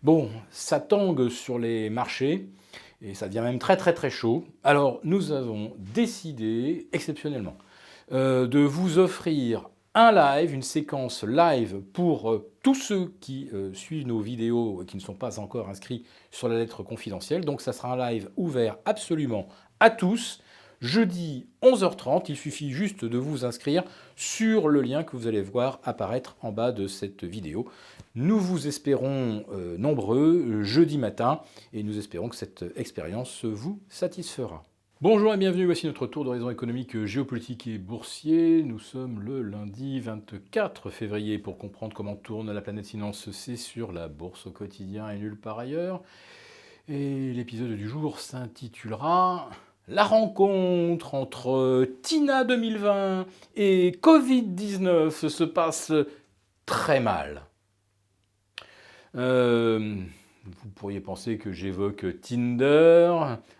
Bon, ça tangue sur les marchés et ça devient même très très très chaud. Alors nous avons décidé exceptionnellement de vous offrir un live, une séquence live pour tous ceux qui suivent nos vidéos et qui ne sont pas encore inscrits sur la lettre confidentielle. Donc ça sera un live ouvert absolument à tous. Jeudi 11h30, il suffit juste de vous inscrire sur le lien que vous allez voir apparaître en bas de cette vidéo. Nous vous espérons nombreux jeudi matin et nous espérons que cette expérience vous satisfera. Bonjour et bienvenue, voici notre tour d'horizon économique, géopolitique et boursier. Nous sommes le lundi 24 février. Pour comprendre comment tourne la planète finance, c'est sur la bourse au quotidien et nulle part ailleurs. Et l'épisode du jour s'intitulera La rencontre entre Tina 2020 et Covid-19 se passe très mal. Vous pourriez penser que j'évoque Tinder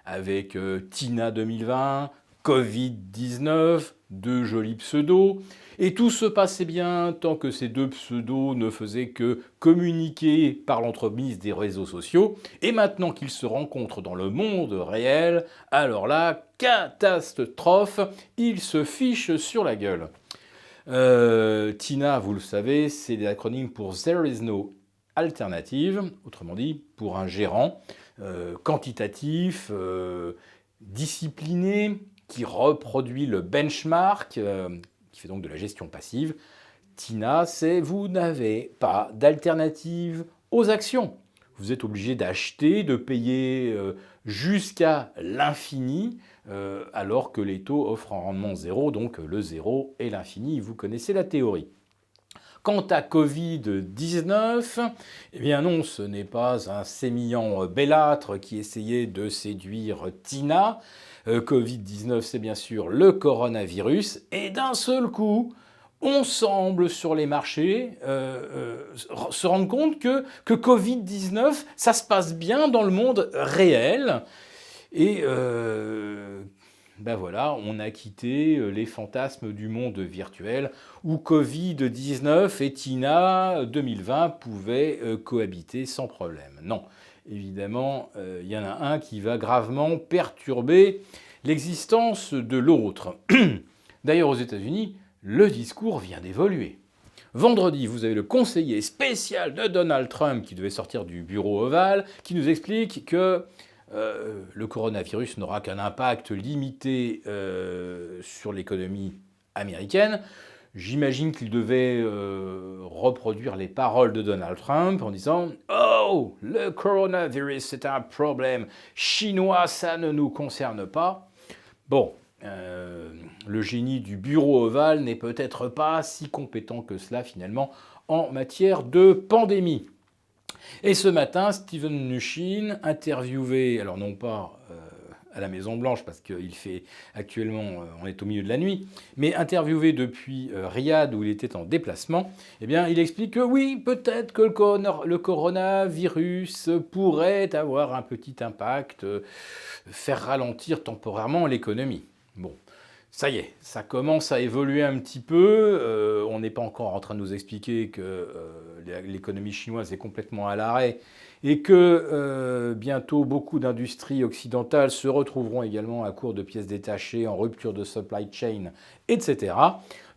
avec Tina 2020, Covid-19, deux jolis pseudos. Et tout se passait bien tant que ces deux pseudos ne faisaient que communiquer par l'entremise des réseaux sociaux. Et maintenant qu'ils se rencontrent dans le monde réel, alors là, catastrophe, ils se fichent sur la gueule. Tina, vous le savez, c'est l'acronyme pour There is no alternative, autrement dit, pour un gérant quantitatif, discipliné, qui reproduit le benchmark, qui fait donc de la gestion passive. Tina, c'est vous n'avez pas d'alternative aux actions. Vous êtes obligé d'acheter, de payer jusqu'à l'infini, alors que les taux offrent un rendement zéro, donc le zéro et l'infini, vous connaissez la théorie. Quant à Covid-19, eh bien non, ce n'est pas un sémillant bellâtre qui essayait de séduire Tina. Covid-19, c'est bien sûr le coronavirus. Et d'un seul coup, on semble sur les marchés se rendre compte que Covid-19, ça se passe bien dans le monde réel. Et ben voilà, on a quitté les fantasmes du monde virtuel où Covid-19 et Tina 2020 pouvaient cohabiter sans problème. Non, évidemment, il y en a un qui va gravement perturber l'existence de l'autre. D'ailleurs, aux États-Unis, le discours vient d'évoluer. Vendredi, vous avez le conseiller spécial de Donald Trump qui devait sortir du bureau ovale, qui nous explique que le coronavirus n'aura qu'un impact limité sur l'économie américaine. J'imagine qu'il devait reproduire les paroles de Donald Trump en disant « Oh, le coronavirus, c'est un problème chinois, ça ne nous concerne pas. » Bon, le génie du bureau ovale n'est peut-être pas si compétent que cela finalement en matière de pandémie. Et ce matin, Steven Mnuchin, interviewé, alors non pas à la Maison-Blanche, parce qu'il fait actuellement, on est au milieu de la nuit, mais interviewé depuis Riyad, où il était en déplacement, eh bien, il explique que oui, peut-être que le coronavirus pourrait avoir un petit impact, faire ralentir temporairement l'économie. Bon. Ça y est, ça commence à évoluer un petit peu. On n'est pas encore en train de nous expliquer que l'économie chinoise est complètement à l'arrêt et que bientôt beaucoup d'industries occidentales se retrouveront également à court de pièces détachées, en rupture de supply chain, etc.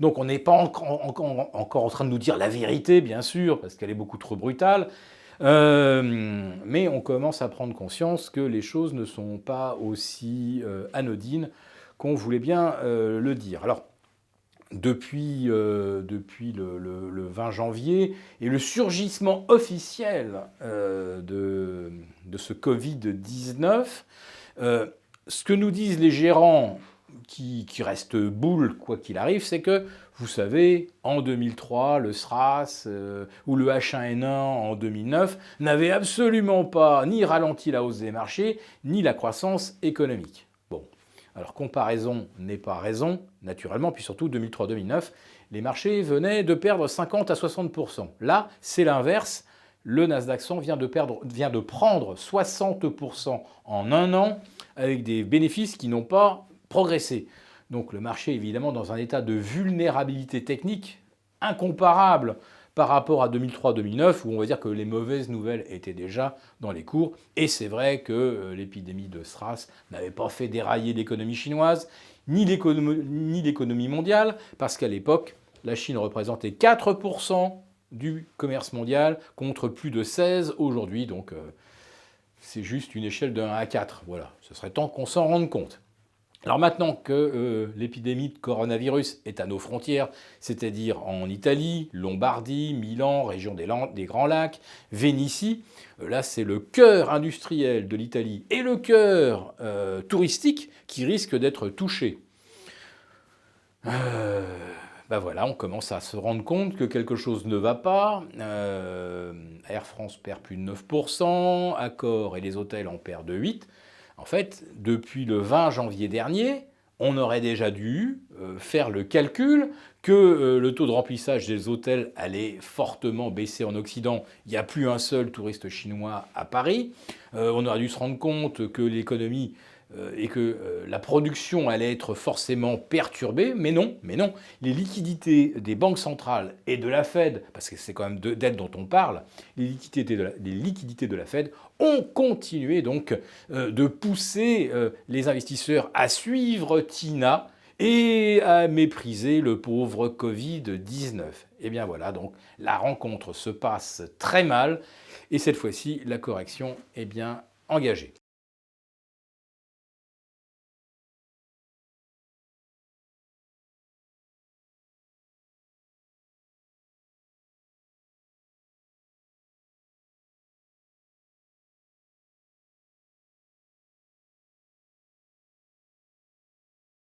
Donc on n'est pas encore en train de nous dire la vérité, bien sûr, parce qu'elle est beaucoup trop brutale. Mais on commence à prendre conscience que les choses ne sont pas aussi anodines qu'on voulait bien le dire. Alors, depuis le 20 janvier et le surgissement officiel de ce Covid-19, ce que nous disent les gérants qui restent boules quoi qu'il arrive, c'est que, vous savez, en 2003, le SRAS ou le H1N1 en 2009 n'avaient absolument pas ni ralenti la hausse des marchés, ni la croissance économique. Alors, comparaison n'est pas raison, naturellement, puis surtout 2003-2009, les marchés venaient de perdre 50 à 60%. Là, c'est l'inverse. Le Nasdaq 100 vient de prendre 60% en un an, avec des bénéfices qui n'ont pas progressé. Donc le marché est évidemment dans un état de vulnérabilité technique incomparable par rapport à 2003-2009, où on va dire que les mauvaises nouvelles étaient déjà dans les cours. Et c'est vrai que l'épidémie de SRAS n'avait pas fait dérailler l'économie chinoise, ni l'économie mondiale, parce qu'à l'époque, la Chine représentait 4% du commerce mondial, contre plus de 16 aujourd'hui. Donc c'est juste une échelle de 1 à 4. Voilà, ce serait temps qu'on s'en rende compte. Alors maintenant que l'épidémie de coronavirus est à nos frontières, c'est-à-dire en Italie, Lombardie, Milan, région des Grands Lacs, Vénitie, là c'est le cœur industriel de l'Italie et le cœur touristique qui risque d'être touché. Ben voilà, on commence à se rendre compte que quelque chose ne va pas. Air France perd plus de 9%, Accor et les hôtels en perdent 8%. En fait, depuis le 20 janvier dernier, on aurait déjà dû faire le calcul que le taux de remplissage des hôtels allait fortement baisser en Occident. Il n'y a plus un seul touriste chinois à Paris. On aurait dû se rendre compte que l'économie et que la production allait être forcément perturbée, mais non, les liquidités des banques centrales et de la Fed, parce que c'est quand même d'elles dont on parle, les liquidités de la Fed ont continué donc de pousser les investisseurs à suivre Tina et à mépriser le pauvre Covid-19. Et bien voilà, donc la rencontre se passe très mal, et cette fois-ci, la correction est bien engagée.